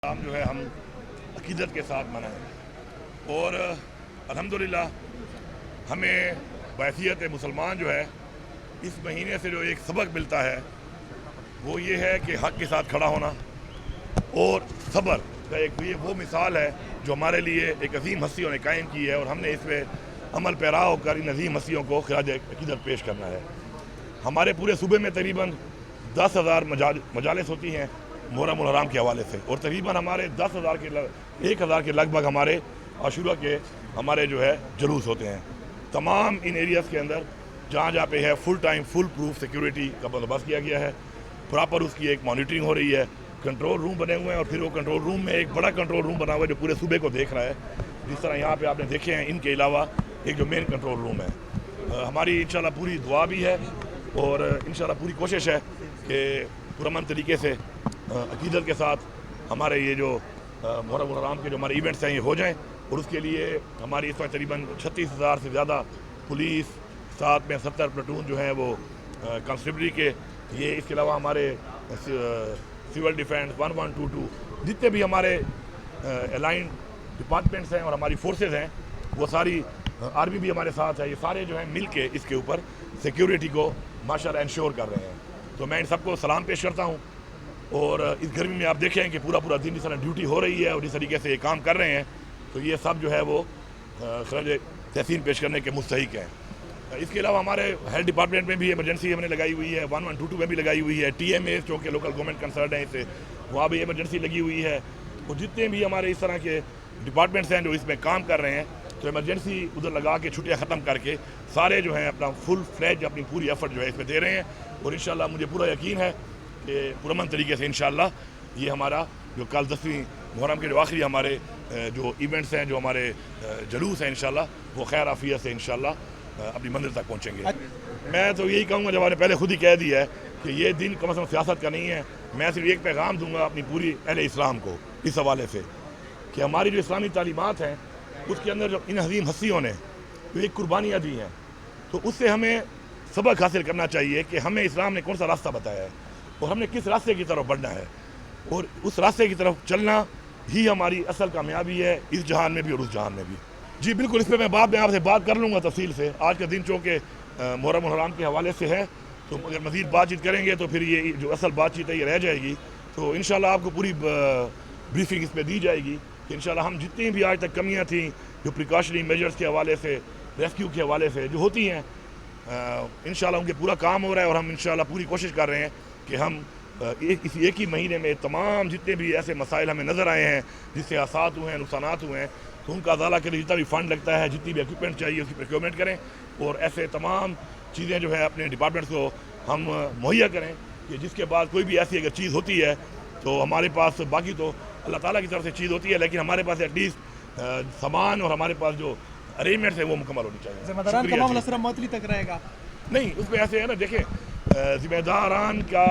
کام جو ہے ہم عقیدت کے ساتھ منائیں اور الحمدللہ ہمیں بحیثیت مسلمان جو ہے اس مہینے سے جو ایک سبق ملتا ہے وہ یہ ہے کہ حق کے ساتھ کھڑا ہونا اور صبر کا وہ مثال ہے جو ہمارے لیے ایک عظیم ہستیوں نے قائم کی ہے، اور ہم نے اس پہ عمل پیرا ہو کر ان عظیم ہستیوں کو خراج عقیدت پیش کرنا ہے۔ ہمارے پورے صوبے میں تقریباً 10,000 مجالس ہوتی ہیں محرم الحرام کے حوالے سے، اور تقریباً ہمارے 1,000 کے لگ بھگ ہمارے عاشورہ کے ہمارے جو ہے جلوس ہوتے ہیں۔ تمام ان ایریاز کے اندر جہاں پہ ہے full time foolproof security کا بندوبست کیا گیا ہے، پراپر اس کی ایک مانیٹرنگ ہو رہی ہے، کنٹرول روم بنے ہوئے ہیں، اور پھر وہ کنٹرول روم میں ایک بڑا کنٹرول روم بنا ہوا ہے جو پورے صوبے کو دیکھ رہا ہے، جس طرح یہاں پہ آپ نے دیکھے ہیں۔ ان کے علاوہ ایک جو مین کنٹرول روم ہے، ہماری انشاءاللہ پوری دعا بھی ہے اور انشاءاللہ پوری کوشش ہے کہ پرامن طریقے سے عقیدت کے ساتھ ہمارے یہ جو محرم الحرام کے جو ہمارے ایونٹس ہیں یہ ہو جائیں، اور اس کے لیے ہماری اس وقت تقریباً 36,000 سے زیادہ پولیس، ساتھ میں 70 پلٹون جو ہیں وہ کانسٹیبلری کے، یہ اس کے علاوہ ہمارے سول ڈیفینس 1122 جتنے بھی ہمارے الائنڈ ڈپارٹمنٹس ہیں اور ہماری فورسز ہیں، وہ ساری آرمی بھی ہمارے ساتھ ہے، یہ سارے جو ہیں مل کے اس کے اوپر سیکیورٹی کو ماشاءاللہ انشور کر رہے ہیں۔ تو میں ان سب کو سلام پیش کرتا ہوں، اور اس گرمی میں آپ دیکھیں کہ پورا دن اس طرح ڈیوٹی ہو رہی ہے اور اس طریقے سے یہ کام کر رہے ہیں، تو یہ سب جو ہے وہ خراج تحسین پیش کرنے کے مستحق ہیں۔ اس کے علاوہ ہمارے ہیلتھ ڈپارٹمنٹ میں بھی ایمرجنسی ہم نے لگائی ہوئی ہے، 1122 میں بھی لگائی ہوئی ہے، ٹی ایم اے چونکہ لوکل گورنمنٹ کنسرن ہے، اس سے وہاں بھی ایمرجنسی لگی ہوئی ہے، اور جتنے بھی ہمارے اس طرح کے ڈپارٹمنٹس ہیں جو اس میں کام کر رہے ہیں، تو ایمرجنسی ادھر لگا کے چھٹیاں ختم کر کے سارے جو ہیں اپنا فل فلیج اپنی پوری ایفرٹ جو ہے اس میں دے رہے ہیں، اور انشاءاللہ مجھے پورا یقین ہے کہ پرامن طریقے سے انشاءاللہ یہ ہمارا جو کل 10ویں محرم کے جو آخری ہمارے جو ایونٹس ہیں، جو ہمارے جلوس ہیں، انشاءاللہ وہ خیر عافیت سے انشاءاللہ اپنی منزل تک پہنچیں گے۔ میں تو یہی کہوں گا، جب آپ نے پہلے خود ہی کہہ دیا ہے کہ یہ دن کم از کم سیاست کا نہیں ہے، میں صرف ایک پیغام دوں گا اپنی پوری اہل اسلام کو اس حوالے سے کہ ہماری جو اسلامی تعلیمات ہیں اس کے اندر جو ان عظیم ہستیوں نے جو ایک قربانیاں دی ہیں، تو اس سے ہمیں سبق حاصل کرنا چاہیے کہ ہمیں اسلام نے کون سا راستہ بتایا ہے اور ہم نے کس راستے کی طرف بڑھنا ہے، اور اس راستے کی طرف چلنا ہی ہماری اصل کامیابی ہے، اس جہان میں بھی اور اس جہان میں بھی۔ جی بالکل، اس پہ میں بعد میں آپ سے بات کر لوں گا تفصیل سے۔ آج کا دن چونکہ محرم الحرام کے حوالے سے ہے، تو اگر مزید بات چیت کریں گے تو پھر یہ جو اصل بات چیت ہے یہ رہ جائے گی، تو انشاءاللہ آپ کو پوری بریفنگ اس پہ دی جائے گی کہ انشاءاللہ ہم جتنی بھی آج تک کمیاں تھیں جو پریکاشنری میجرز کے حوالے سے، ریسکیو کے حوالے سے جو ہوتی ہیں، انشاءاللہ ان کے پورا کام ہو رہا ہے، اور ہم انشاءاللہ پوری کوشش کر رہے ہیں کہ ہم ایک ہی مہینے میں تمام جتنے بھی ایسے مسائل ہمیں نظر آئے ہیں جس سے حادثات ہوئے ہیں، نقصانات ہوئے ہیں، تو ان کا ازالہ کے لیے جتنا بھی فنڈ لگتا ہے، جتنی بھی ایکوپمنٹ چاہیے اس کی پروکیورمنٹ کریں، اور ایسے تمام چیزیں جو ہے اپنے ڈپارٹمنٹس کو ہم مہیا کریں کہ جس کے بعد کوئی بھی ایسی اگر چیز ہوتی ہے تو ہمارے پاس، باقی تو اللہ تعالیٰ کی طرف سے چیز ہوتی ہے، لیکن ہمارے پاس ایٹ لیسٹ سامان اور ہمارے پاس جو ارینجمنٹس ہیں وہ مکمل ہونی چاہیے۔ ذمہ داران کا معاملہ صرف معطلی تک رہے گا؟ نہیں، اس میں ایسے ہے نا، دیکھیں ذمہ داران کا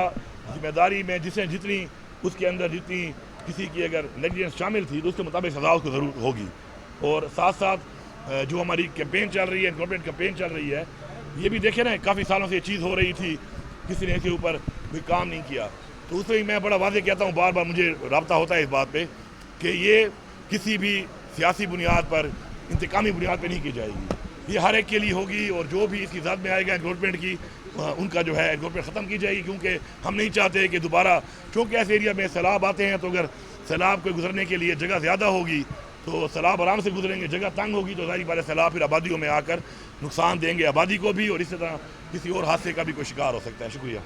ذمہ داری میں جتنی اس کے اندر جتنی کسی کی اگر نیگلیجنس شامل تھی تو اس کے مطابق سزا اس کو ضرور ہوگی، اور ساتھ ساتھ جو ہماری کیمپین چل رہی ہے، گورنمنٹ کیمپین چل رہی ہے، یہ بھی دیکھیں نا کافی سالوں سے یہ چیز ہو رہی تھی، کسی نے اس کے اوپر کوئی کام نہیں کیا، تو اس میں میں بڑا واضح کہتا ہوں، بار بار مجھے رابطہ ہوتا ہے اس بات پہ کہ یہ کسی بھی سیاسی بنیاد پر، انتقامی بنیاد پہ نہیں کی جائے گی، یہ ہر ایک کے لیے ہوگی، اور جو بھی اس کی ذات میں آئے گا گورنمنٹ کی، ان کا جو ہے گورنمنٹ ختم کی جائے گی، کیونکہ ہم نہیں چاہتے کہ دوبارہ، چونکہ ایسے ایریا میں سیلاب آتے ہیں، تو اگر سیلاب کو گزرنے کے لیے جگہ زیادہ ہوگی تو سیلاب آرام سے گزریں گے، جگہ تنگ ہوگی تو ظاہر بات ہے سیلاب پھر آبادیوں میں آ کر نقصان دیں گے آبادی کو بھی، اور اسی طرح کسی اور حادثے کا بھی کوئی شکار ہو سکتا ہے۔ شکریہ۔